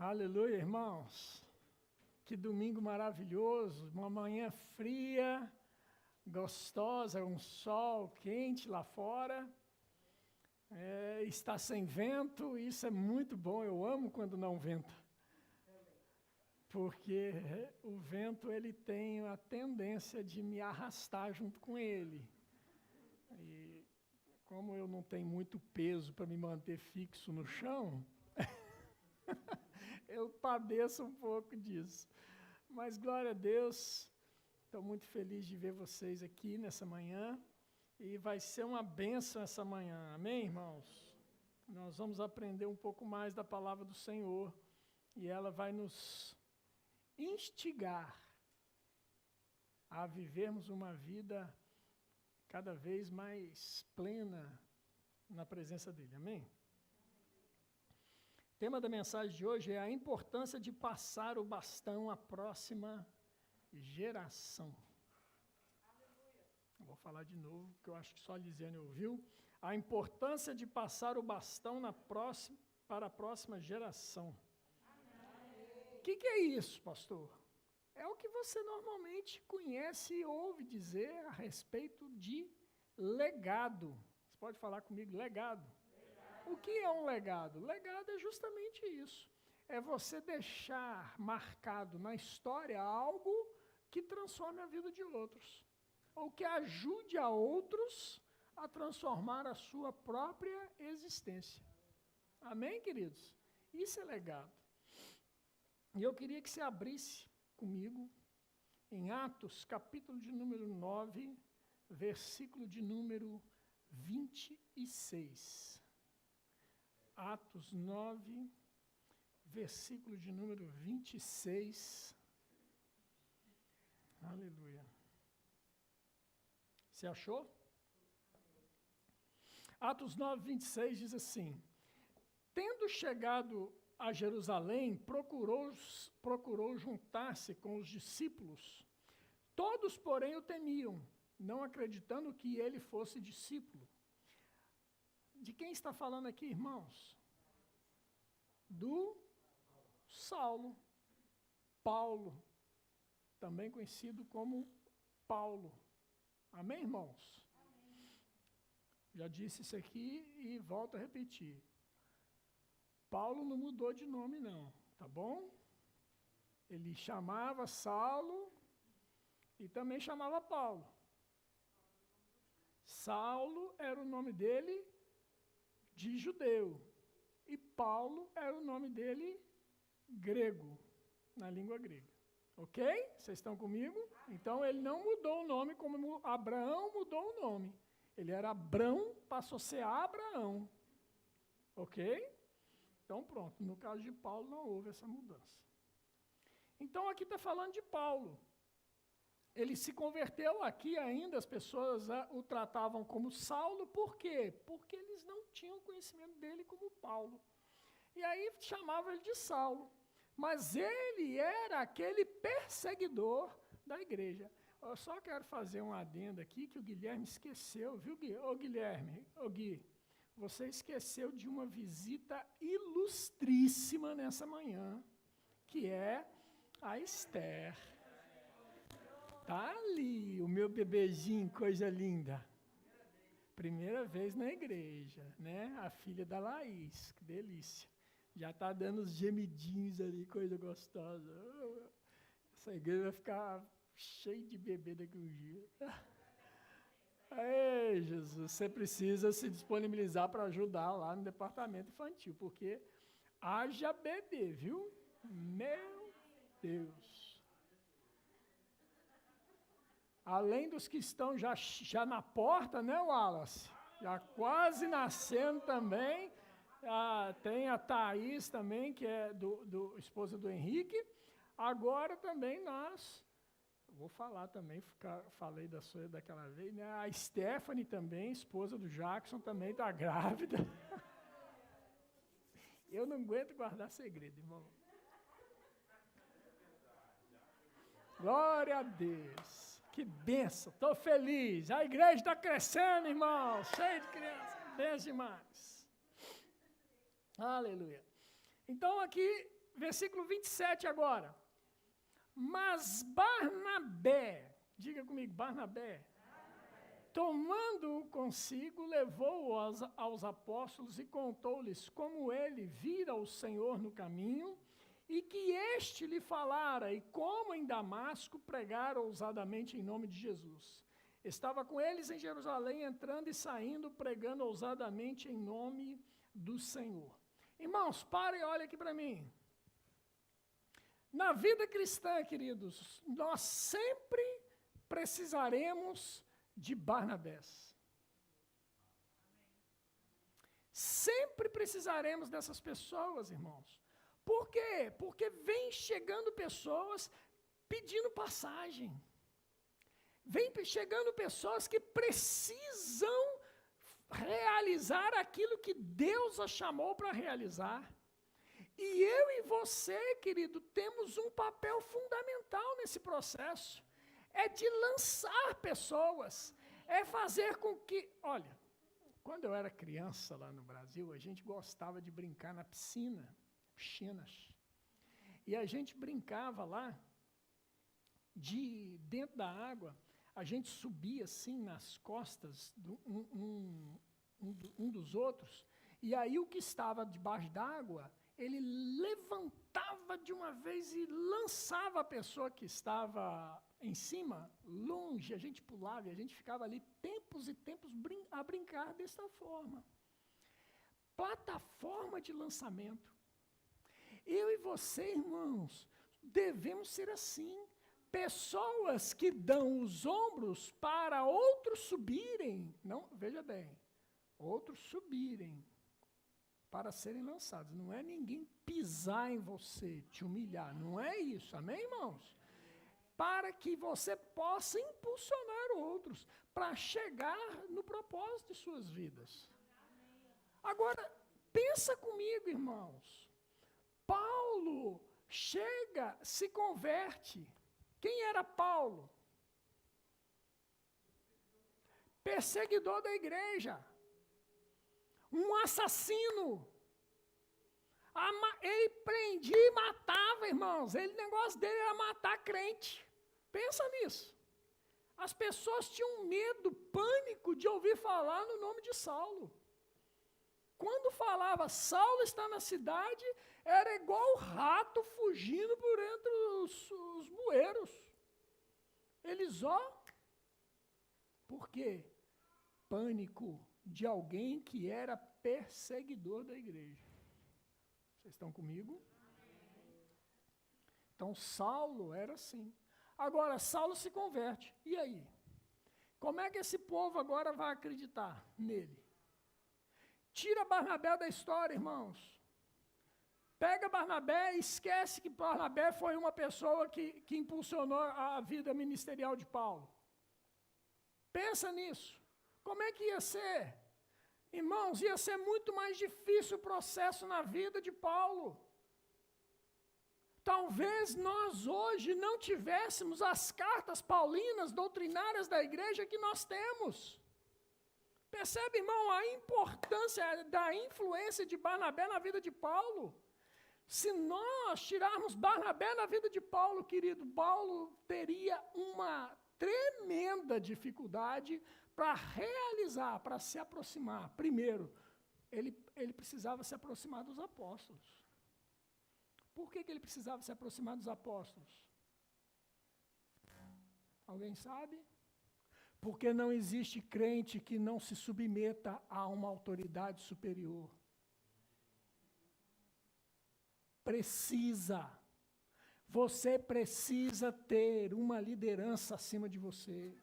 Aleluia, irmãos. Que domingo maravilhoso, uma manhã fria, gostosa, um sol quente lá fora. Está sem vento, isso é muito bom, eu amo quando não venta. Porque o vento ele tem a tendência de me arrastar junto com ele. E como eu não tenho muito peso para me manter fixo no chão, eu padeço um pouco disso. Mas glória a Deus, estou muito feliz de ver vocês aqui nessa manhã. E vai ser uma bênção essa manhã, amém, irmãos? Nós vamos aprender um pouco mais da palavra do Senhor. E ela vai nos instigar a vivermos uma vida cada vez mais plena na presença dEle, amém? O tema da mensagem de hoje é a importância de passar o bastão à próxima geração. Eu vou falar de novo, porque eu acho que só a Lisiane ouviu. A importância de passar o bastão para a próxima geração. O que é isso, pastor? É o que você normalmente conhece e ouve dizer a respeito de legado. Você pode falar comigo, legado? O que é um legado? Legado é justamente isso. É você deixar marcado na história algo que transforme a vida de outros. Ou que ajude a outros a transformar a sua própria existência. Amém, queridos? Isso é legado. E eu queria que você abrisse comigo em Atos, capítulo de número 9, versículo de número 26. Atos 9, versículo de número 26. Aleluia. Você achou? Atos 9, 26 diz assim: tendo chegado a Jerusalém, procurou juntar-se com os discípulos. Todos, porém, o temiam, não acreditando que ele fosse discípulo. De quem está falando aqui, irmãos? Do Saulo. Paulo, também conhecido como Paulo. Amém, irmãos? Amém. Já disse isso aqui e volto a repetir. Paulo não mudou de nome, não, tá bom? Ele chamava Saulo e também chamava Paulo. Saulo era o nome dele de judeu e Paulo era o nome dele grego, na língua grega. Ok? Vocês estão comigo? Então ele não mudou o nome como Abraão mudou o nome. Ele era Abrão, passou a ser Abraão. Ok? Então pronto, no caso de Paulo não houve essa mudança. Então aqui está falando de Paulo. Ele se converteu aqui ainda, as pessoas o tratavam como Saulo, por quê? Porque eles não tinham conhecimento dele como Paulo. E aí chamavam ele de Saulo. Mas ele era aquele perseguidor da igreja. Eu só quero fazer um adendo aqui que o Guilherme esqueceu, viu, Gui? Ô Guilherme, ô Gui, você esqueceu de uma visita ilustríssima nessa manhã, que é a Esther. Tá ali, o meu bebezinho, coisa linda. Primeira vez na igreja, né? A filha da Laís, que delícia. Já está dando os gemidinhos ali, coisa gostosa. Essa igreja vai ficar cheia de bebê daqui a um dia. Ei, Jesus, você precisa se disponibilizar para ajudar lá no departamento infantil, porque haja bebê, viu? Meu Deus. Além dos que estão já na porta, né, Wallace? Já quase nascendo também. Tem a Thaís também, que é do esposa do Henrique. Agora também vou falar também, falei da sua daquela vez, né? A Stephanie também, esposa do Jackson, também está grávida. Eu não aguento guardar segredo, irmão. Glória a Deus. Que bênção, estou feliz. A igreja está crescendo, irmão, cheio de crianças. Bênção demais. Aleluia. Então aqui versículo 27 agora. Mas Barnabé, diga comigo, Barnabé, tomando-o consigo, levou-o aos apóstolos e contou-lhes como ele vira o Senhor no caminho e que este lhe falara e como em Damasco pregara ousadamente em nome de Jesus. Estava com eles em Jerusalém, entrando e saindo, pregando ousadamente em nome do Senhor. Irmãos, parem e olhem aqui para mim. Na vida cristã, queridos, nós sempre precisaremos de Barnabés. Sempre precisaremos dessas pessoas, irmãos. Por quê? Porque vem chegando pessoas pedindo passagem. Vem chegando pessoas que precisam realizar aquilo que Deus a chamou para realizar. E eu e você, querido, temos um papel fundamental nesse processo. É de lançar pessoas, é fazer com que... Olha, quando eu era criança lá no Brasil, a gente gostava de brincar na piscinas. E a gente brincava lá, dentro da água, a gente subia assim nas costas um dos outros, e aí o que estava debaixo d'água, ele levantava de uma vez e lançava a pessoa que estava em cima, longe, a gente pulava e a gente ficava ali tempos e tempos a brincar desta forma. Plataforma de lançamento. Eu e você, irmãos, devemos ser assim. Pessoas que dão os ombros para outros subirem, não, veja bem, outros subirem para serem lançados. Não é ninguém pisar em você, te humilhar, não é isso, amém, irmãos? Para que você possa impulsionar outros para chegar no propósito de suas vidas. Agora, pensa comigo, irmãos. Paulo chega, se converte. Quem era Paulo? Perseguidor da igreja. Um assassino. Ele prendia e matava, irmãos. O negócio dele era matar crente. Pensa nisso. As pessoas tinham medo, pânico de ouvir falar no nome de Saulo. Quando falava Saulo está na cidade, era igual o rato fugindo por entre os bueiros. Eles, por quê? Pânico de alguém que era perseguidor da igreja. Vocês estão comigo? Então, Saulo era assim. Agora, Saulo se converte. E aí? Como é que esse povo agora vai acreditar nele? Tira Barnabé da história, irmãos. Pega Barnabé e esquece que Barnabé foi uma pessoa que impulsionou a vida ministerial de Paulo. Pensa nisso. Como é que ia ser? Irmãos, ia ser muito mais difícil o processo na vida de Paulo. Talvez nós hoje não tivéssemos as cartas paulinas doutrinárias da igreja que nós temos. Percebe, irmão, a importância da influência de Barnabé na vida de Paulo? Se nós tirarmos Barnabé na vida de Paulo, querido, Paulo teria uma tremenda dificuldade para realizar, para se aproximar. Primeiro, ele precisava se aproximar dos apóstolos. Por que ele precisava se aproximar dos apóstolos? Alguém sabe? Porque não existe crente que não se submeta a uma autoridade superior. Precisa. Você precisa ter uma liderança acima de você.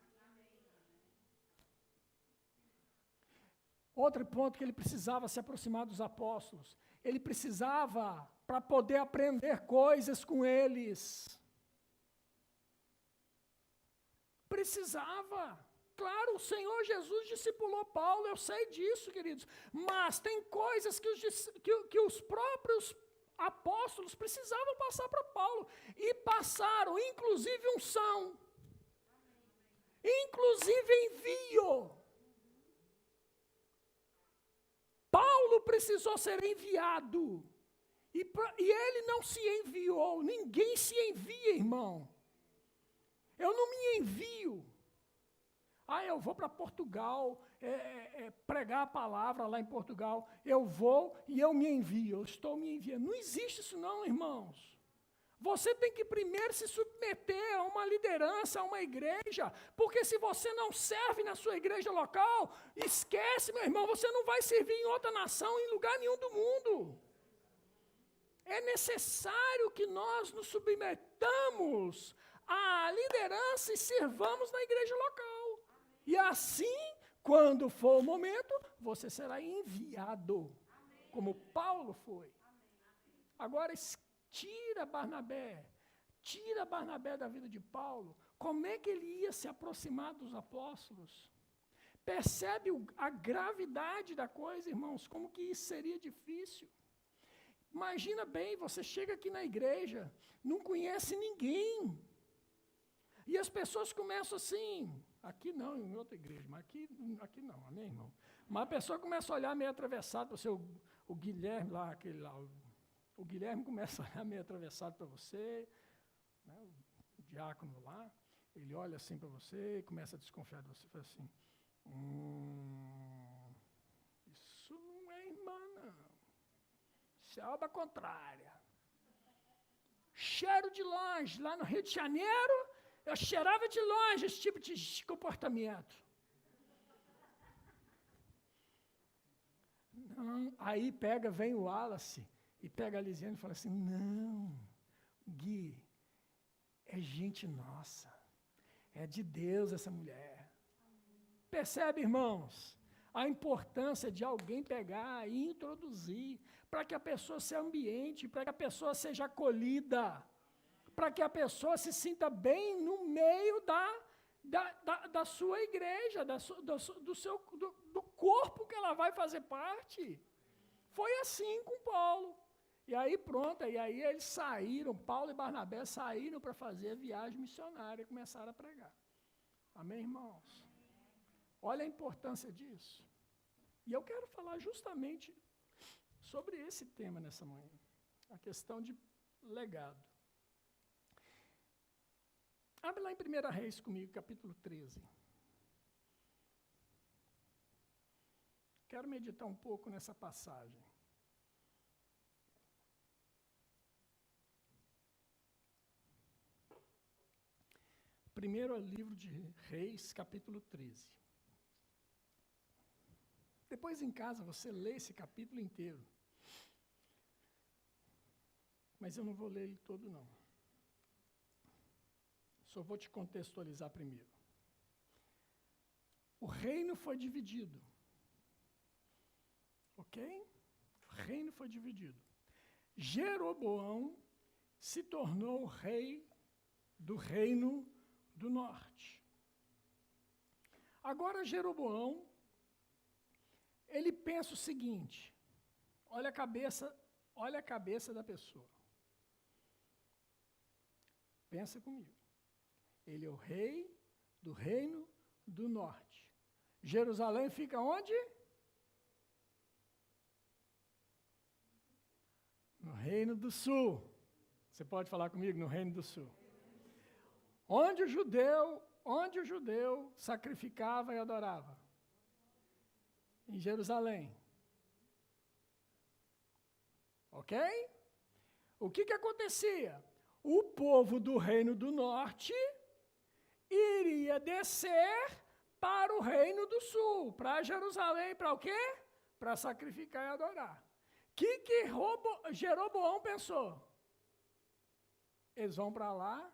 Outro ponto que ele precisava se aproximar dos apóstolos. Ele precisava para poder aprender coisas com eles. Precisava. Claro, o Senhor Jesus discipulou Paulo, eu sei disso, queridos. Mas tem coisas que os próprios apóstolos precisavam passar para Paulo. E passaram, inclusive unção. Inclusive envio. Paulo precisou ser enviado. E ele não se enviou. Ninguém se envia, irmão. Eu não me envio. Eu vou para Portugal pregar a palavra lá em Portugal. Eu vou e eu me envio. Eu estou me enviando. Não existe isso não, irmãos. Você tem que primeiro se submeter a uma liderança, a uma igreja, porque se você não serve na sua igreja local, esquece, meu irmão, você não vai servir em outra nação, em lugar nenhum do mundo. É necessário que nós nos submetamos à liderança e servamos na igreja local. E assim, quando for o momento, você será enviado, como Paulo foi. Agora, tira Barnabé da vida de Paulo. Como é que ele ia se aproximar dos apóstolos? Percebe a gravidade da coisa, irmãos? Como que isso seria difícil? Imagina bem, você chega aqui na igreja, não conhece ninguém. E as pessoas começam assim, aqui não, em outra igreja, mas aqui não, amém, irmão? Mas a pessoa começa a olhar meio atravessado para o Guilherme lá, aquele lá, o Guilherme começa a olhar meio atravessado para você, né, o diácono lá, ele olha assim para você e começa a desconfiar de você, fala assim, isso não é irmã, não. Isso é obra contrária. Cheiro de longe, lá no Rio de Janeiro, eu cheirava de longe esse tipo de comportamento. Não, aí vem o Wallace, e pega a Lisiane e fala assim, não, Gui, é gente nossa, é de Deus essa mulher. Percebe, irmãos, a importância de alguém pegar e introduzir, para que a pessoa se ambiente, para que a pessoa seja acolhida, para que a pessoa se sinta bem no meio da sua igreja, do corpo que ela vai fazer parte. Foi assim com Paulo. E aí pronto, e aí eles saíram, Paulo e Barnabé saíram para fazer a viagem missionária e começaram a pregar. Amém, irmãos? Olha a importância disso. E eu quero falar justamente sobre esse tema nessa manhã, a questão de legado. Abre lá em 1 Reis comigo, capítulo 13. Quero meditar um pouco nessa passagem. Primeiro livro de Reis, capítulo 13. Depois em casa você lê esse capítulo inteiro. Mas eu não vou ler ele todo não. Só vou te contextualizar primeiro. O reino foi dividido. Ok? O reino foi dividido. Jeroboão se tornou rei do reino do norte. Agora Jeroboão, ele pensa o seguinte, olha a cabeça da pessoa. Pensa comigo. Ele é o rei do reino do norte. Jerusalém fica onde? No reino do sul. Você pode falar comigo? No reino do sul. Onde o judeu sacrificava e adorava? Em Jerusalém. Ok? O que acontecia? O povo do reino do norte iria descer para o reino do sul, para Jerusalém, para o quê? Para sacrificar e adorar. O que Jeroboão pensou? Eles vão para lá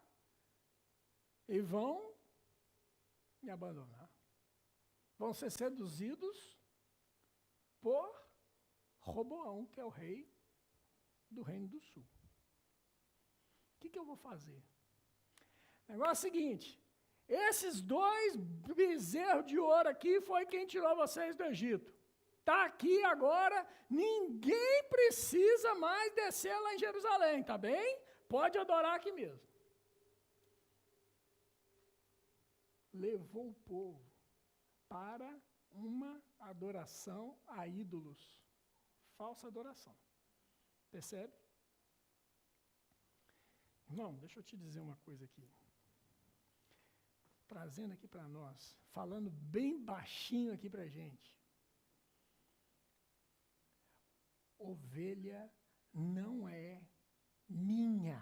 e vão me abandonar. Vão ser seduzidos por Roboão, que é o rei do reino do sul. O que eu vou fazer? O negócio é o seguinte, esses 2 bezerros de ouro aqui foi quem tirou vocês do Egito. Está aqui agora, ninguém precisa mais descer lá em Jerusalém, tá bem? Pode adorar aqui mesmo. Levou o povo para uma adoração a ídolos. Falsa adoração. Percebe? Irmão, deixa eu te dizer uma coisa aqui. Trazendo aqui para nós, falando bem baixinho aqui para a gente. Ovelha não é minha.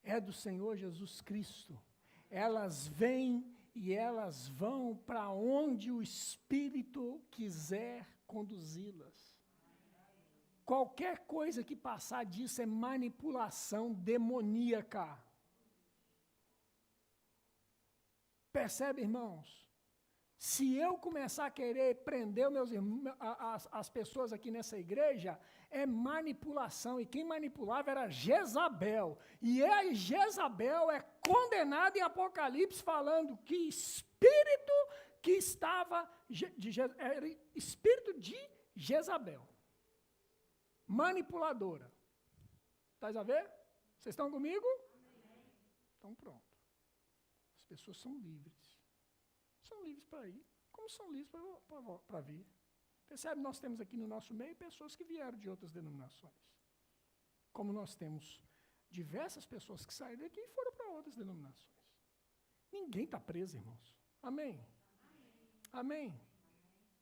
É do Senhor Jesus Cristo. Elas vêm e elas vão para onde o Espírito quiser conduzi-las. Qualquer coisa que passar disso é manipulação demoníaca. Percebe, irmãos? Se eu começar a querer prender as pessoas aqui nessa igreja, é manipulação. E quem manipulava era Jezabel. E a Jezabel é condenada em Apocalipse, falando que espírito que estava, era espírito de Jezabel. Manipuladora. Está a ver? Vocês estão comigo? Então pronto. As pessoas são livres. São livres para ir, como são livres para vir. Percebe? Nós temos aqui no nosso meio pessoas que vieram de outras denominações. Como nós temos diversas pessoas que saíram daqui e foram para outras denominações. Ninguém está preso, irmãos. Amém? Amém?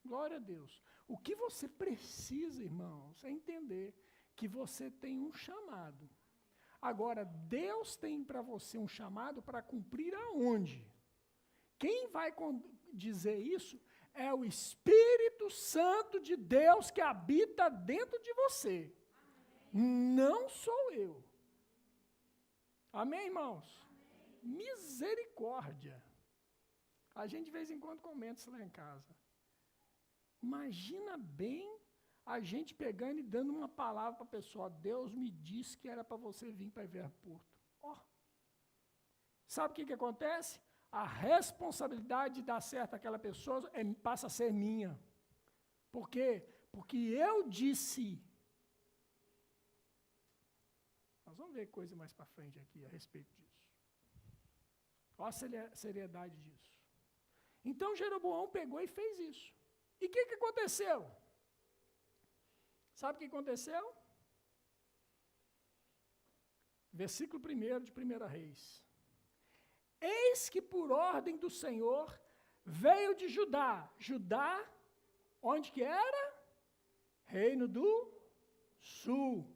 Glória a Deus. O que você precisa, irmãos, é entender que você tem um chamado. Agora, Deus tem para você um chamado para cumprir aonde? Quem vai dizer isso é o Espírito Santo de Deus que habita dentro de você. Não sou eu. Amém, irmãos? Amém. Misericórdia. A gente de vez em quando comenta isso lá em casa. Imagina bem a gente pegando e dando uma palavra para a pessoa. Deus me disse que era para você vir para Ribeirão Porto. Oh. Sabe o que acontece? A responsabilidade de dar certo àquela pessoa passa a ser minha. Por quê? Porque eu disse. Nós vamos ver coisa mais para frente aqui a respeito disso. Olha a seriedade disso. Então Jeroboão pegou e fez isso. E o que aconteceu? Sabe o que aconteceu? Versículo 1 de 1 Reis. Eis que por ordem do Senhor veio de Judá. Judá, onde que era? Reino do Sul.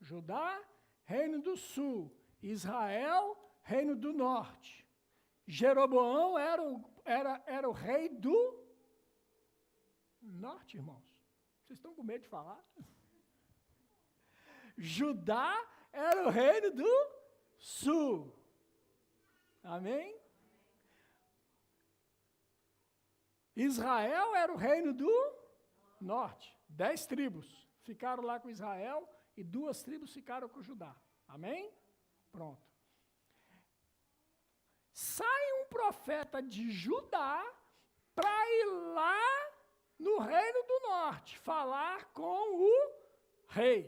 Judá, Reino do Sul. Israel, Reino do Norte. Jeroboão era o rei do Norte, irmãos. Vocês estão com medo de falar? Judá era o reino do Sul. Amém? Israel era o reino do Norte. 10 tribos ficaram lá com Israel e 2 tribos ficaram com Judá. Amém? Pronto. Sai um profeta de Judá para ir lá no reino do norte, falar com o rei.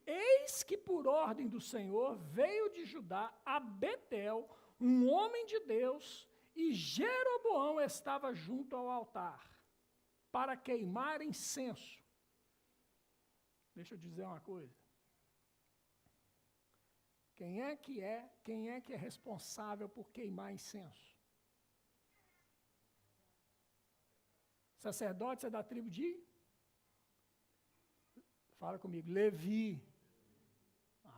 Eis que por ordem do Senhor veio de Judá a Betel um homem de Deus, e Jeroboão estava junto ao altar para queimar incenso. Deixa eu dizer uma coisa. Quem é que é responsável por queimar incenso? Sacerdote é da tribo de? Fala comigo, Levi.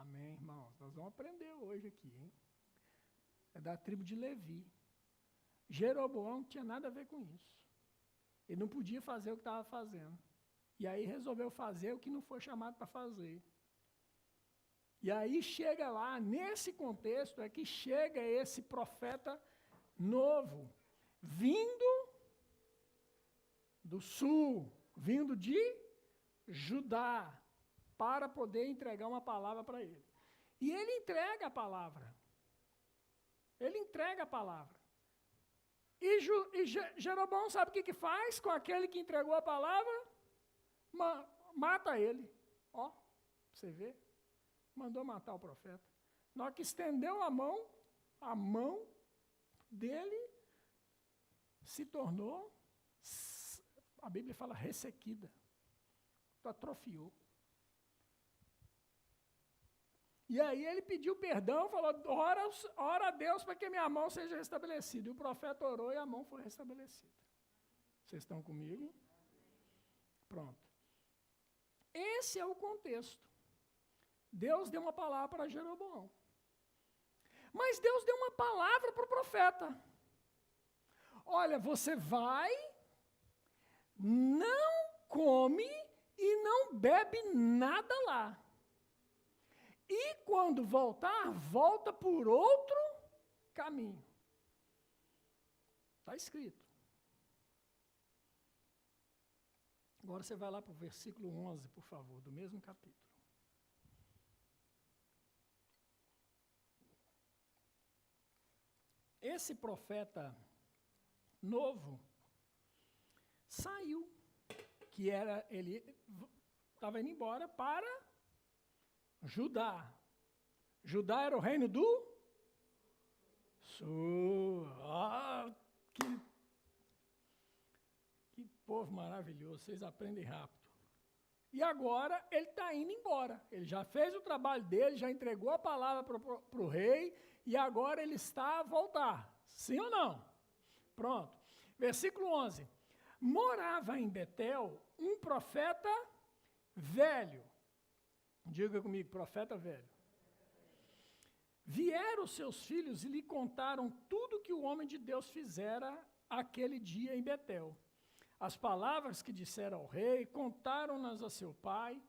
Amém, irmãos. Nós vamos aprender hoje aqui, hein? É da tribo de Levi. Jeroboão não tinha nada a ver com isso. Ele não podia fazer o que estava fazendo. E aí resolveu fazer o que não foi chamado para fazer. E aí chega lá, nesse contexto, é que chega esse profeta novo, vindo do sul, vindo de Judá, para poder entregar uma palavra para ele. E ele entrega a palavra. Ele entrega a palavra. E Jeroboão sabe o que faz com aquele que entregou a palavra? Mata ele. Ó, você vê? Mandou matar o profeta. Na hora que estendeu a mão dele se tornou, a Bíblia fala ressequida. Atrofiou. E aí ele pediu perdão, falou, ora a Deus para que minha mão seja restabelecida. E o profeta orou e a mão foi restabelecida. Vocês estão comigo? Pronto. Esse é o contexto. Deus deu uma palavra para Jeroboão. Mas Deus deu uma palavra para o profeta. Olha, você vai, não come e não bebe nada lá. E quando voltar, volta por outro caminho. Está escrito. Agora você vai lá para o versículo 11, por favor, do mesmo capítulo. Esse profeta novo saiu, ele estava indo embora para Judá. Judá era o reino do sul. Que povo maravilhoso, vocês aprendem rápido. E agora ele está indo embora. Ele já fez o trabalho dele, já entregou a palavra para o rei, e agora ele está a voltar. Sim ou não? Pronto. Versículo 11. Morava em Betel um profeta velho. Diga comigo, profeta velho. Vieram seus filhos e lhe contaram tudo que o homem de Deus fizera aquele dia em Betel. As palavras que dissera ao rei, contaram-nas a seu pai.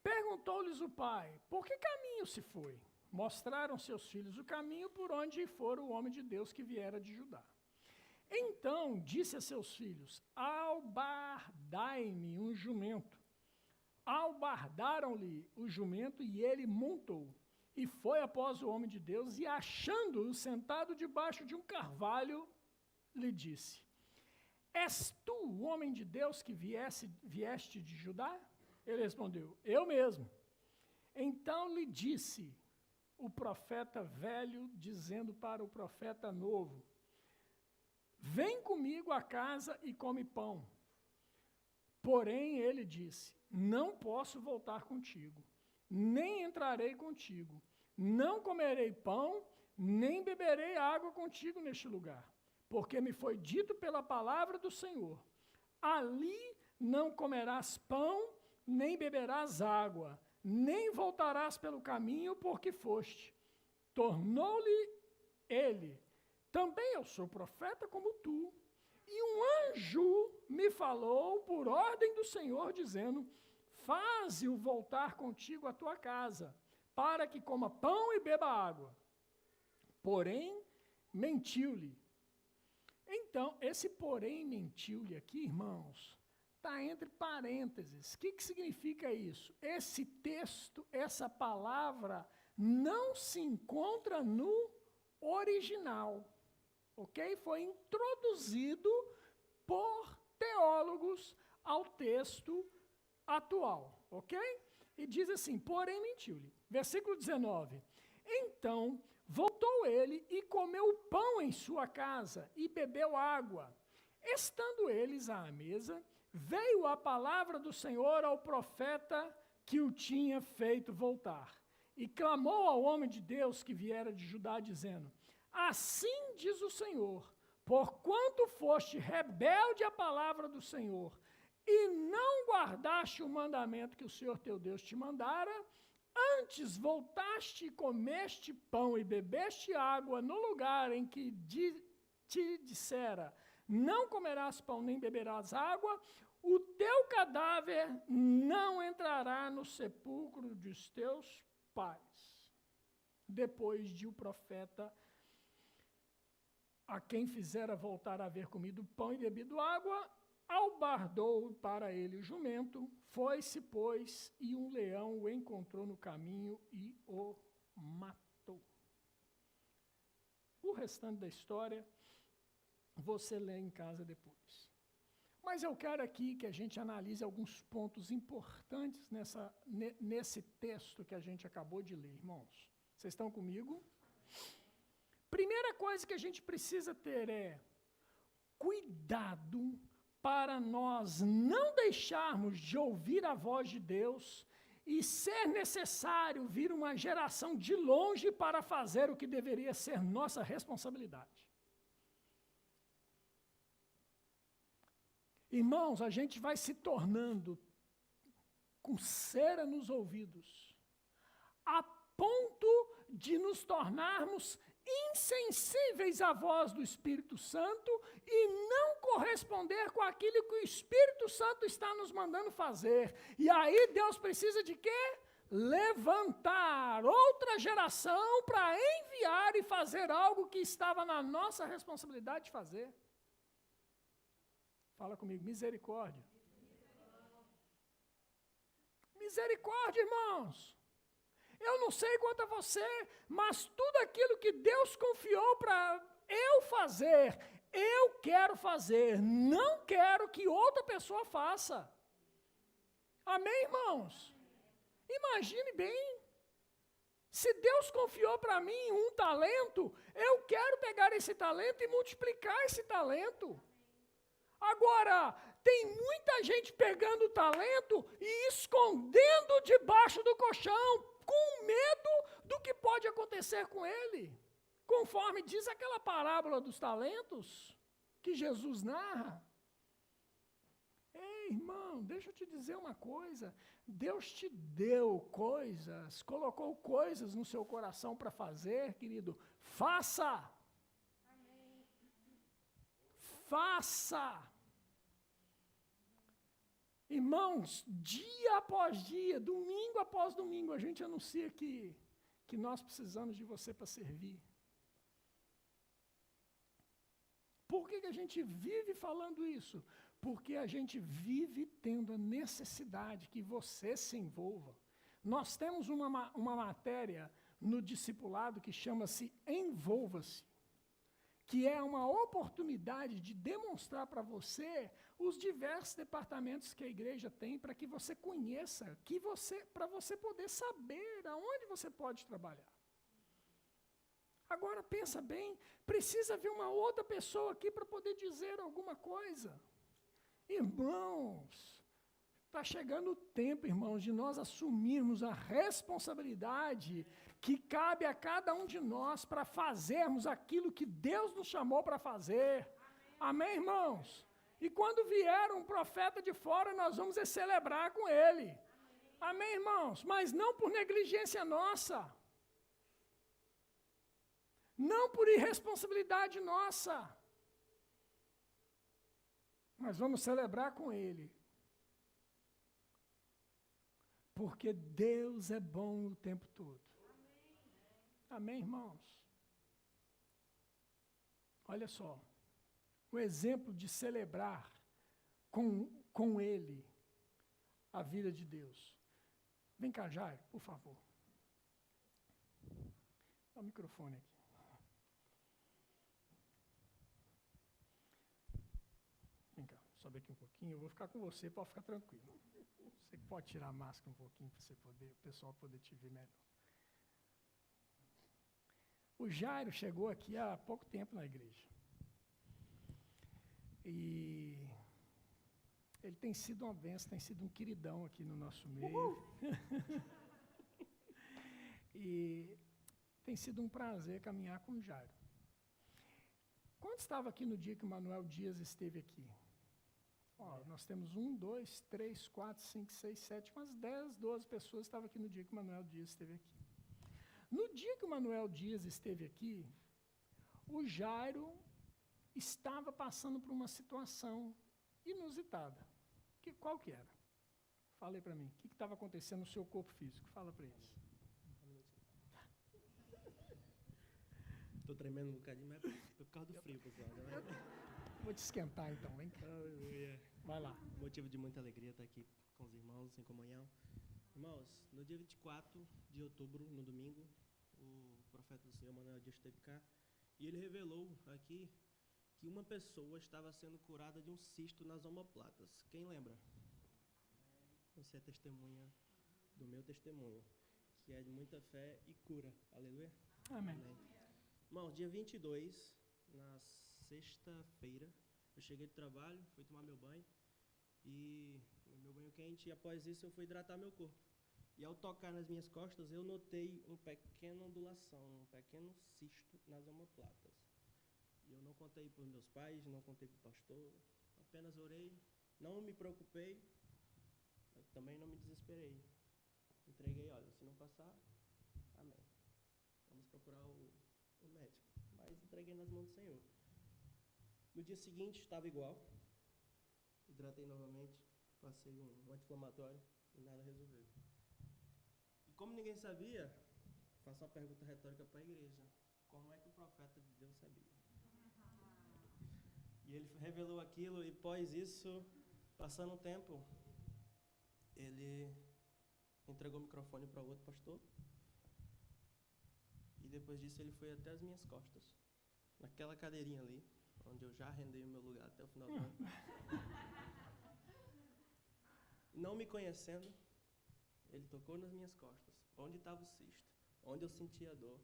Perguntou-lhes o pai, por que caminho se foi? Mostraram seus filhos o caminho por onde fora o homem de Deus que viera de Judá. Então disse a seus filhos, albardai-me um jumento. Albardaram-lhe o jumento e ele montou. E foi após o homem de Deus e achando-o sentado debaixo de um carvalho, lhe disse, és tu o homem de Deus que vieste de Judá? Ele respondeu, eu mesmo. Então lhe disse o profeta velho, dizendo para o profeta novo, vem comigo à casa e come pão. Porém ele disse, não posso voltar contigo, nem entrarei contigo, não comerei pão, nem beberei água contigo neste lugar, porque me foi dito pela palavra do Senhor, ali não comerás pão, nem beberás água, nem voltarás pelo caminho por que foste. Tornou-lhe ele, também eu sou profeta como tu, e um anjo me falou por ordem do Senhor, dizendo, faze-o voltar contigo à tua casa, para que coma pão e beba água. Porém, mentiu-lhe. Então, esse porém mentiu-lhe aqui, irmãos, está entre parênteses. O que significa isso? Esse texto, essa palavra, não se encontra no original. Ok? Foi introduzido por teólogos ao texto atual. Ok? E diz assim, porém mentiu-lhe. Versículo 19. Então voltou ele e comeu pão em sua casa e bebeu água. Estando eles à mesa, veio a palavra do Senhor ao profeta que o tinha feito voltar. E clamou ao homem de Deus que viera de Judá, dizendo, assim diz o Senhor, porquanto foste rebelde à palavra do Senhor, e não guardaste o mandamento que o Senhor teu Deus te mandara, antes voltaste e comeste pão e bebeste água no lugar em que te dissera, não comerás pão nem beberás água, o teu cadáver não entrará no sepulcro dos teus pais. Depois de o profeta, a quem fizera voltar a haver comido pão e bebido água, albardou para ele o jumento, foi-se, pois, e um leão o encontrou no caminho e o matou. O restante da história, você lê em casa depois. Mas eu quero aqui que a gente analise alguns pontos importantes nesse texto que a gente acabou de ler, irmãos. Vocês estão comigo? Primeira coisa que a gente precisa ter é cuidado para nós não deixarmos de ouvir a voz de Deus e ser necessário vir uma geração de longe para fazer o que deveria ser nossa responsabilidade. Irmãos, a gente vai se tornando com cera nos ouvidos, a ponto de nos tornarmos insensíveis à voz do Espírito Santo e não corresponder com aquilo que o Espírito Santo está nos mandando fazer. E aí Deus precisa de quê? Levantar outra geração para enviar e fazer algo que estava na nossa responsabilidade de fazer. Fala comigo, misericórdia. Misericórdia, irmãos. Eu não sei quanto a você, mas tudo aquilo que Deus confiou para eu fazer, eu quero fazer, não quero que outra pessoa faça. Amém, irmãos? Imagine bem, se Deus confiou para mim um talento, eu quero pegar esse talento e multiplicar esse talento. Agora, tem muita gente pegando o talento e escondendo debaixo do colchão, com medo do que pode acontecer com ele. Conforme diz aquela parábola dos talentos, que Jesus narra. Ei, irmão, deixa eu te dizer uma coisa. Deus te deu coisas, colocou coisas no seu coração para fazer, querido. Faça! Faça! Irmãos, dia após dia, domingo após domingo, a gente anuncia que nós precisamos de você para servir. Por que a gente vive falando isso? Porque a gente vive tendo a necessidade que você se envolva. Nós temos uma matéria no discipulado que chama-se Envolva-se, que é uma oportunidade de demonstrar para você os diversos departamentos que a igreja tem para que você conheça, para você poder saber aonde você pode trabalhar. Agora pensa bem, precisa vir uma outra pessoa aqui para poder dizer alguma coisa. Irmãos, está chegando o tempo, irmãos, de nós assumirmos a responsabilidade que cabe a cada um de nós para fazermos aquilo que Deus nos chamou para fazer. Amém, irmãos? E quando vier um profeta de fora, nós vamos celebrar com ele. Amém, irmãos? Mas não por negligência nossa. Não por irresponsabilidade nossa. Mas vamos celebrar com ele. Porque Deus é bom o tempo todo. Amém, irmãos? Olha só. O exemplo de celebrar com ele a vida de Deus. Vem cá, Jair, por favor. Dá o microfone aqui. Vem cá, sobe aqui um pouquinho, eu vou ficar com você, pode ficar tranquilo. Você pode tirar a máscara um pouquinho para o pessoal poder te ver melhor. O Jairo chegou aqui há pouco tempo na igreja. E ele tem sido uma bênção, tem sido um queridão aqui no nosso meio. E tem sido um prazer caminhar com o Jairo. Quando estava aqui no dia que o Manuel Dias esteve aqui? Ó, nós temos 1, 2, 3, 4, 5, 6, 7, umas 10, 12 pessoas estavam aqui no dia que o Manuel Dias esteve aqui. No dia que o Manuel Dias esteve aqui, o Jairo estava passando por uma situação inusitada. Qual que era? Fala aí para mim. O que estava acontecendo no seu corpo físico? Fala para eles. Estou tremendo um bocadinho, mas é por causa do frio, pessoal. Vou te esquentar então, vem cá. Vai lá. Motivo de muita alegria estar aqui com os irmãos em comunhão. Irmãos, no dia 24 de outubro, no domingo, o profeta do Senhor, Manuel Dias, esteve cá e ele revelou aqui que uma pessoa estava sendo curada de um cisto nas omoplatas. Quem lembra? Você é testemunha do meu testemunho, que é de muita fé e cura. Aleluia. Amém. Amém. Irmão, dia 22, na sexta-feira, eu cheguei do trabalho, fui tomar meu banho, e meu banho quente, e após isso eu fui hidratar meu corpo. E ao tocar nas minhas costas, eu notei uma pequena ondulação, um pequeno cisto nas omoplatas. E eu não contei para os meus pais, não contei para o pastor, apenas orei, não me preocupei, mas também não me desesperei. Entreguei, olha, se não passar, amém. Vamos procurar o médico. Mas entreguei nas mãos do Senhor. No dia seguinte, estava igual. Hidratei novamente, passei um anti-inflamatório e nada resolveu. E como ninguém sabia, faço uma pergunta retórica para a igreja. Como é que o profeta de Deus sabia? E ele revelou aquilo e após isso, passando um tempo, ele entregou o microfone para outro pastor. E depois disso ele foi até as minhas costas, naquela cadeirinha ali, onde eu já arrendei o meu lugar até o final do ano. Não me conhecendo, ele tocou nas minhas costas, onde estava o cisto, onde eu sentia dor.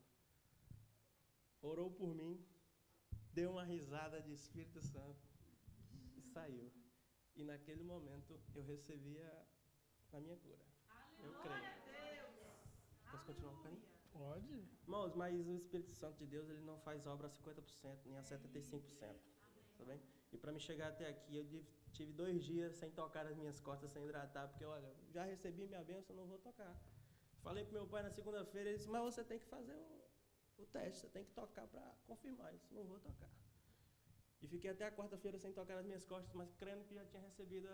Orou por mim, deu uma risada de Espírito Santo e saiu. E naquele momento eu recebi a minha cura. Eu creio. Posso continuar um pouquinho? Pode. Irmãos, mas o Espírito Santo de Deus, ele não faz obra a 50%, nem a 75%, tá bem? E para me chegar até aqui, eu tive 2 dias sem tocar as minhas costas, sem hidratar, porque, olha, já recebi minha bênção, não vou tocar. Falei pro meu pai na segunda-feira, ele disse, mas você tem que fazer o teste, você tem que tocar para confirmar. Eu disse, não vou tocar. E fiquei até a quarta-feira sem tocar nas minhas costas, mas crendo que já tinha recebido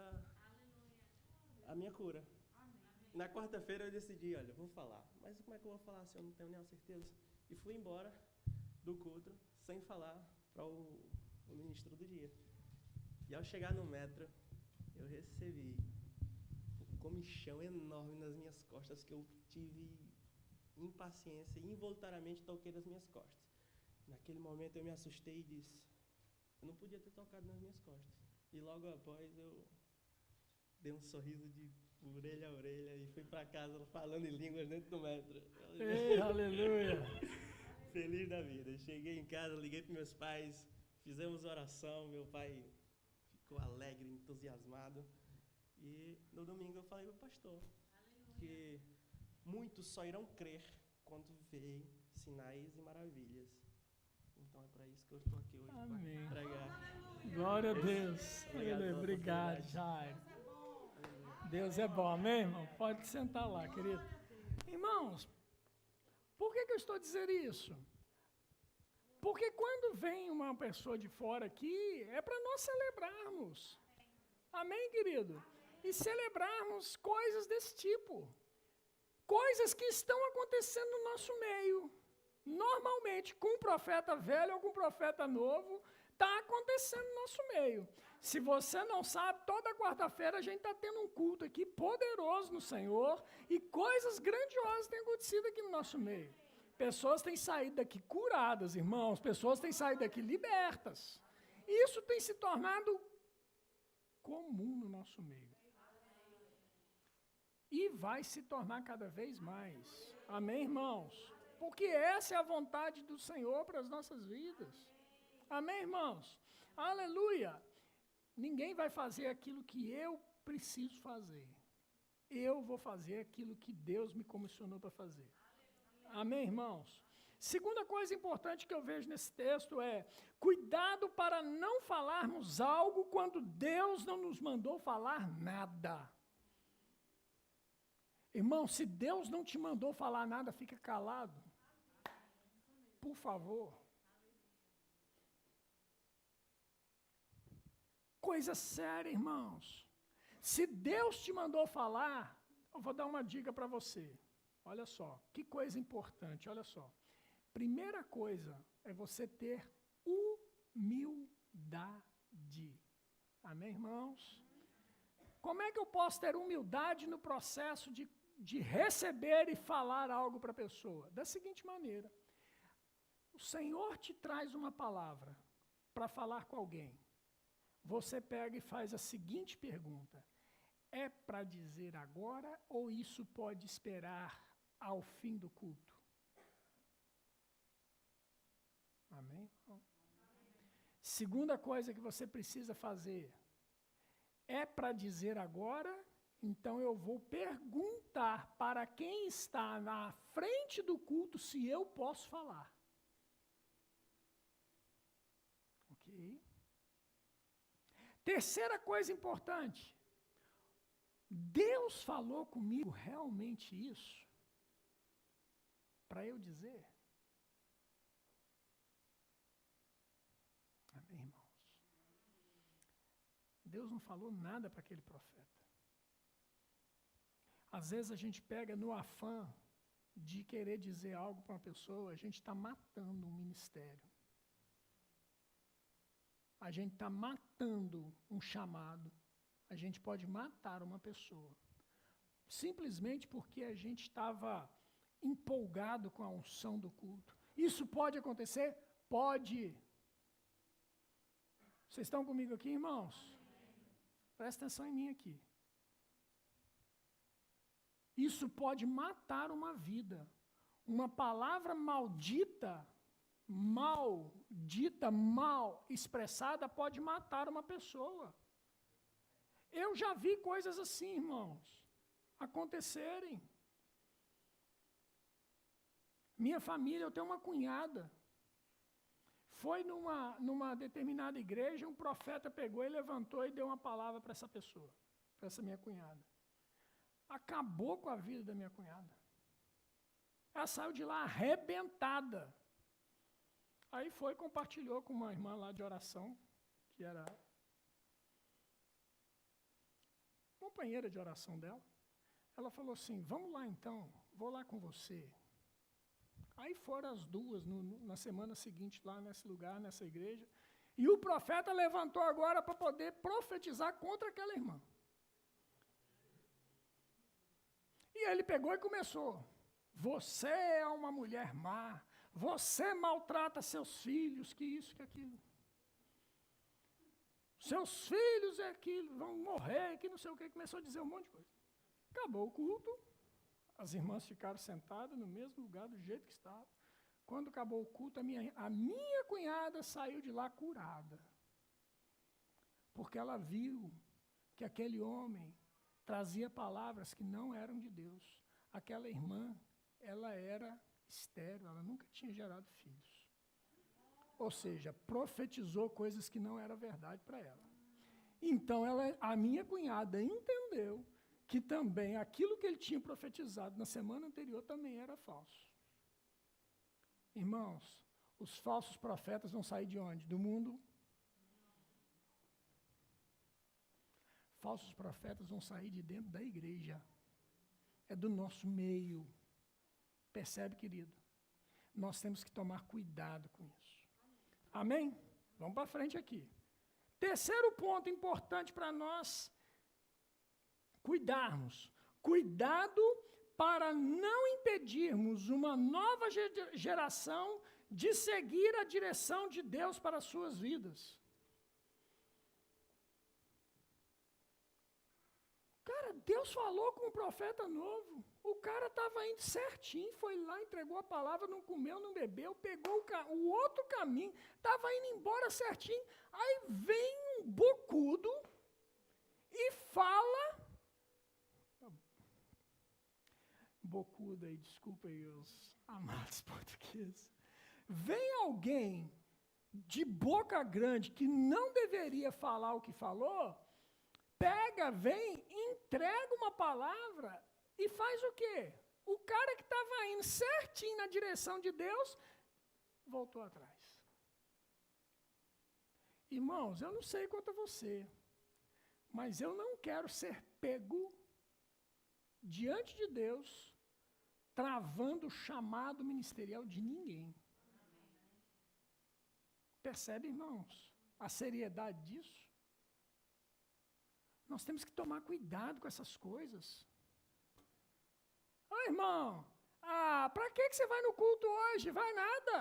a minha cura. Na quarta-feira eu decidi, olha, vou falar. Mas como é que eu vou falar se eu não tenho nenhuma certeza? E fui embora do culto sem falar para o ministro do dia. E ao chegar no metro, eu recebi um comichão enorme nas minhas costas que eu tive impaciência e involuntariamente toquei nas minhas costas. Naquele momento eu me assustei e disse, eu não podia ter tocado nas minhas costas. E logo após eu dei um sorriso de orelha a orelha e fui para casa falando em línguas dentro do metro. Ei, aleluia! Feliz da vida. Cheguei em casa, liguei para meus pais, fizemos oração, meu pai ficou alegre, entusiasmado. E no domingo eu falei para o pastor que muitos só irão crer quando verem sinais e maravilhas. Então é para isso que eu estou aqui hoje, Amém. para pregar. Glória a Deus. Obrigado, Jairo. Deus é bom, amém, irmão? Pode sentar lá, querido. Irmãos, por que eu estou dizendo isso? Porque quando vem uma pessoa de fora aqui, é para nós celebrarmos. Amém, querido? E celebrarmos coisas desse tipo. Coisas que estão acontecendo no nosso meio. Normalmente, com um profeta velho ou com um profeta novo, está acontecendo no nosso meio. Se você não sabe, toda quarta-feira a gente está tendo um culto aqui poderoso no Senhor e coisas grandiosas têm acontecido aqui no nosso meio. Pessoas têm saído daqui curadas, irmãos, pessoas têm saído daqui libertas. Isso tem se tornado comum no nosso meio. E vai se tornar cada vez mais. Amém, irmãos? Porque essa é a vontade do Senhor para as nossas vidas. Amém, irmãos? Aleluia! Ninguém vai fazer aquilo que eu preciso fazer. Eu vou fazer aquilo que Deus me comissionou para fazer. Amém, irmãos? Segunda coisa importante que eu vejo nesse texto é cuidado para não falarmos algo quando Deus não nos mandou falar nada. Irmão, se Deus não te mandou falar nada, fica calado. Por favor. Coisa séria, irmãos. Se Deus te mandou falar, eu vou dar uma dica para você. Olha só, que coisa importante, olha só. Primeira coisa é você ter humildade. Amém, irmãos? Como é que eu posso ter humildade no processo de receber e falar algo para a pessoa? Da seguinte maneira. O Senhor te traz uma palavra para falar com alguém. Você pega e faz a seguinte pergunta. É para dizer agora ou isso pode esperar ao fim do culto? Amém? Segunda coisa que você precisa fazer. É para dizer agora Então eu vou perguntar para quem está na frente do culto se eu posso falar. Ok? Terceira coisa importante. Deus falou comigo realmente isso? Para eu dizer? Amém, irmãos? Deus não falou nada para aquele profeta. Às vezes a gente pega no afã de querer dizer algo para uma pessoa, a gente está matando um ministério. A gente está matando um chamado. A gente pode matar uma pessoa. Simplesmente porque a gente estava empolgado com a unção do culto. Isso pode acontecer? Pode. Vocês estão comigo aqui, irmãos? Presta atenção em mim aqui. Isso pode matar uma vida. Uma palavra maldita, mal expressada, pode matar uma pessoa. Eu já vi coisas assim, irmãos, acontecerem. Minha família, eu tenho uma cunhada. Foi numa determinada igreja, um profeta pegou e levantou e deu uma palavra para essa pessoa, para essa minha cunhada. Acabou com a vida da minha cunhada. Ela saiu de lá arrebentada. Aí foi e compartilhou com uma irmã lá de oração, que era companheira de oração dela. Ela falou assim, vamos lá então, vou lá com você. Aí foram as duas, na semana seguinte, lá nesse lugar, nessa igreja. E o profeta levantou agora para poder profetizar contra aquela irmã. E ele pegou e começou. Você é uma mulher má. Você maltrata seus filhos, que isso, que aquilo. Seus filhos é aquilo, vão morrer, que não sei o que. Começou a dizer um monte de coisa. Acabou o culto. As irmãs ficaram sentadas no mesmo lugar, do jeito que estavam. Quando acabou o culto, a minha cunhada saiu de lá curada. Porque ela viu que aquele homem trazia palavras que não eram de Deus. Aquela irmã, ela era estéril, ela nunca tinha gerado filhos. Ou seja, profetizou coisas que não eram verdade para ela. Então, a minha cunhada entendeu que também aquilo que ele tinha profetizado na semana anterior também era falso. Irmãos, os falsos profetas vão sair de onde? Do mundo? Falsos profetas vão sair de dentro da igreja. É do nosso meio. Percebe, querido? Nós temos que tomar cuidado com isso. Amém? Vamos para frente aqui. Terceiro ponto importante para nós cuidarmos. Cuidado para não impedirmos uma nova geração de seguir a direção de Deus para as suas vidas. Cara, Deus falou com um profeta novo. O cara estava indo certinho, foi lá, entregou a palavra, não comeu, não bebeu, pegou o outro caminho, estava indo embora certinho. Aí vem um bocudo e fala... Bocuda aí, desculpa aí os amados portugueses. Vem alguém de boca grande que não deveria falar o que falou, pega, vem, entrega uma palavra e faz o quê? O cara que estava indo certinho na direção de Deus, voltou atrás. Irmãos, eu não sei quanto a você, mas eu não quero ser pego diante de Deus, travando o chamado ministerial de ninguém. Percebe, irmãos, a seriedade disso? Nós temos que tomar cuidado com essas coisas. Irmão, para que você vai no culto hoje? Vai nada.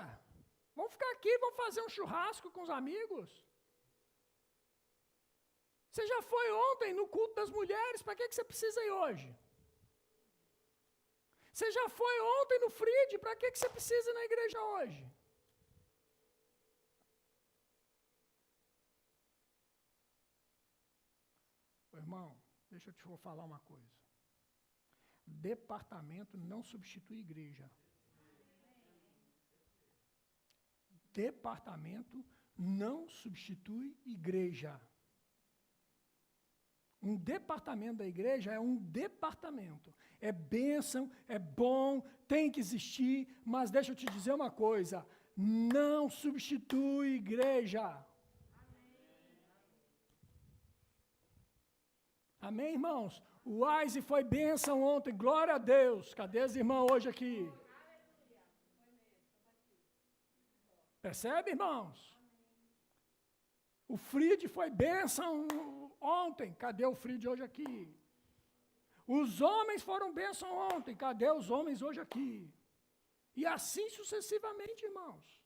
Vamos ficar aqui, vamos fazer um churrasco com os amigos. Você já foi ontem no culto das mulheres, para que você precisa ir hoje? Você já foi ontem no Fried, para que você precisa ir na igreja hoje? Irmão, deixa eu te falar uma coisa. Departamento não substitui igreja. Departamento não substitui igreja. Um departamento da igreja é um departamento. É bênção, é bom, tem que existir, mas deixa eu te dizer uma coisa, não substitui igreja. Amém, irmãos? O Wise foi bênção ontem, glória a Deus. Cadê as irmãs hoje aqui? Percebe, irmãos? O Fried foi bênção ontem, cadê o Fried hoje aqui? Os homens foram bênção ontem, cadê os homens hoje aqui? E assim sucessivamente, irmãos.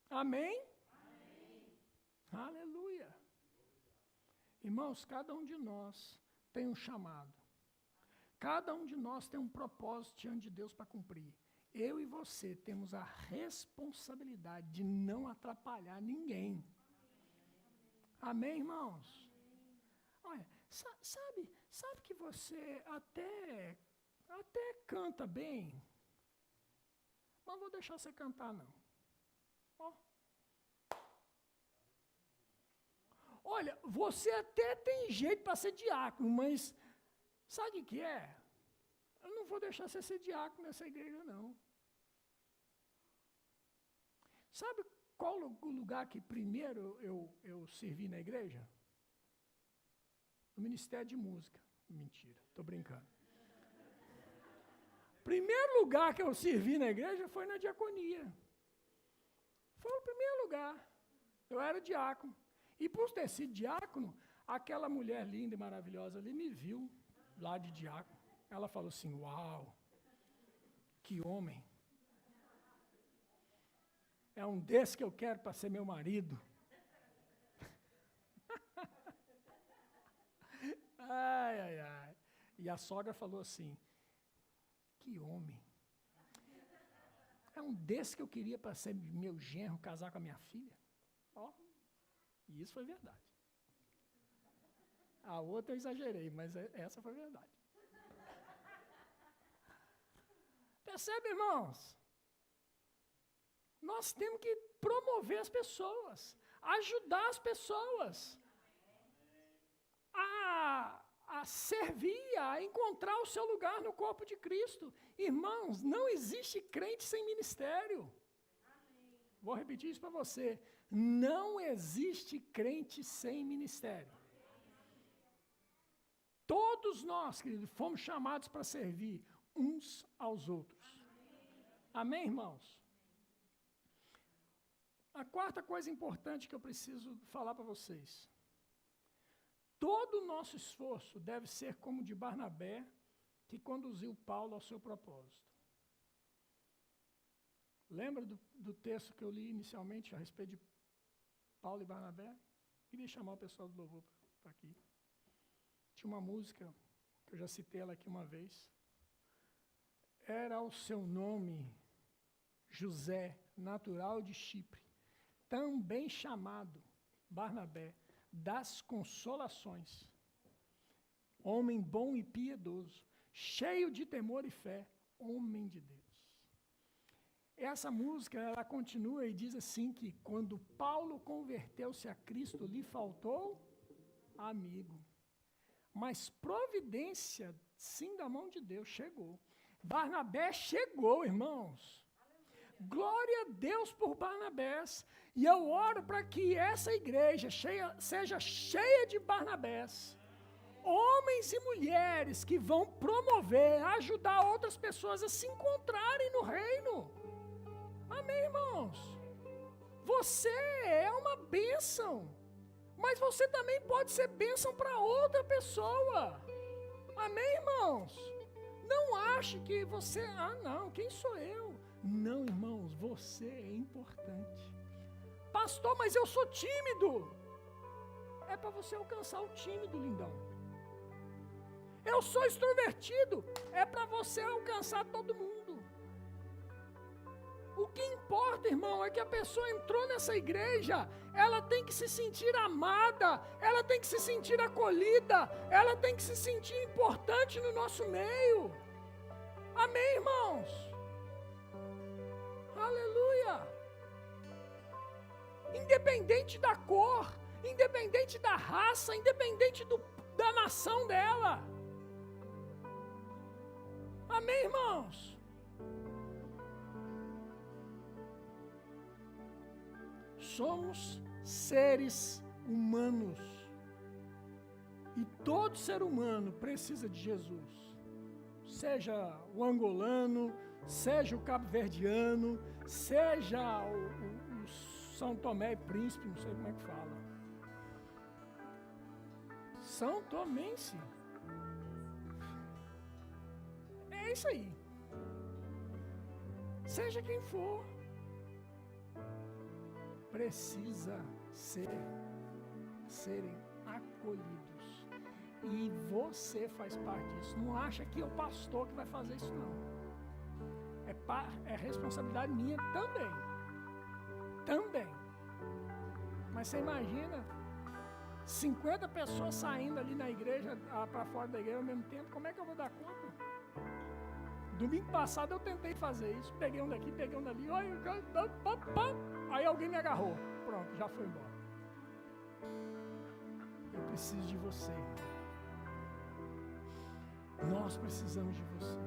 Amém? Amém. Aleluia. Irmãos, cada um de nós tem um chamado. Cada um de nós tem um propósito diante de Deus para cumprir. Eu e você temos a responsabilidade de não atrapalhar ninguém. Amém, irmãos? Olha, sabe que você até canta bem, mas não vou deixar você cantar, não. Ó. Olha, você até tem jeito para ser diácono, mas sabe o que é? Eu não vou deixar você ser diácono nessa igreja, não. Sabe qual o lugar que primeiro eu servi na igreja? No Ministério de Música. Mentira, estou brincando. Primeiro lugar que eu servi na igreja foi na diaconia. Foi o primeiro lugar. Eu era diácono. E por ter sido diácono, aquela mulher linda e maravilhosa ali me viu lá de diácono. Ela falou assim, uau, que homem. É um desse que eu quero para ser meu marido. Ai, ai, ai. E a sogra falou assim, que homem. É um desse que eu queria para ser meu genro, casar com a minha filha. Ó, e isso foi verdade. A outra eu exagerei, mas essa foi verdade. Percebe, irmãos? Nós temos que promover as pessoas, ajudar as pessoas a servir, a encontrar o seu lugar no corpo de Cristo. Irmãos, não existe crente sem ministério. Vou repetir isso para você. Não existe crente sem ministério. Todos nós, queridos, fomos chamados para servir uns aos outros. Amém, irmãos? A quarta coisa importante que eu preciso falar para vocês. Todo o nosso esforço deve ser como de Barnabé, que conduziu Paulo ao seu propósito. Lembra do texto que eu li inicialmente a respeito de Paulo e Barnabé? Queria chamar o pessoal do louvor para aqui. Tinha uma música, que eu já citei ela aqui uma vez. Era o seu nome, José, natural de Chipre, também chamado Barnabé, das consolações. Homem bom e piedoso, cheio de temor e fé, homem de Deus. Essa música, ela continua e diz assim que quando Paulo converteu-se a Cristo, lhe faltou amigo. Mas providência, sim, da mão de Deus, chegou. Barnabé chegou, irmãos. Glória a Deus por Barnabés. E eu oro para que essa igreja seja cheia de Barnabés. Homens e mulheres que vão promover, ajudar outras pessoas a se encontrarem no reino. Amém, irmãos? Você é uma bênção. Mas você também pode ser bênção para outra pessoa. Amém, irmãos? Não ache que você... não, quem sou eu? Não, irmãos, você é importante. Pastor, mas eu sou tímido. É para você alcançar o tímido, lindão. Eu sou extrovertido. É para você alcançar todo mundo. O que importa, irmão, é que a pessoa entrou nessa igreja, ela tem que se sentir amada, ela tem que se sentir acolhida, ela tem que se sentir importante no nosso meio. Amém, irmãos? Aleluia! Independente da cor, independente da raça, independente da nação dela. Amém, irmãos? Somos seres humanos. E todo ser humano precisa de Jesus. Seja o angolano, seja o cabo-verdiano, seja o São Tomé e Príncipe, não sei como é que fala. São Tomense. É isso aí. Seja quem for, precisa serem acolhidos. E você faz parte disso. Não acha que é o pastor que vai fazer isso, não. É responsabilidade minha também. Também. Mas você imagina 50 pessoas saindo ali na igreja, para fora da igreja ao mesmo tempo, como é que eu vou dar conta? Domingo passado eu tentei fazer isso, peguei um daqui, peguei um dali, aí alguém me agarrou, pronto, já foi embora. Eu preciso de você. Nós precisamos de você.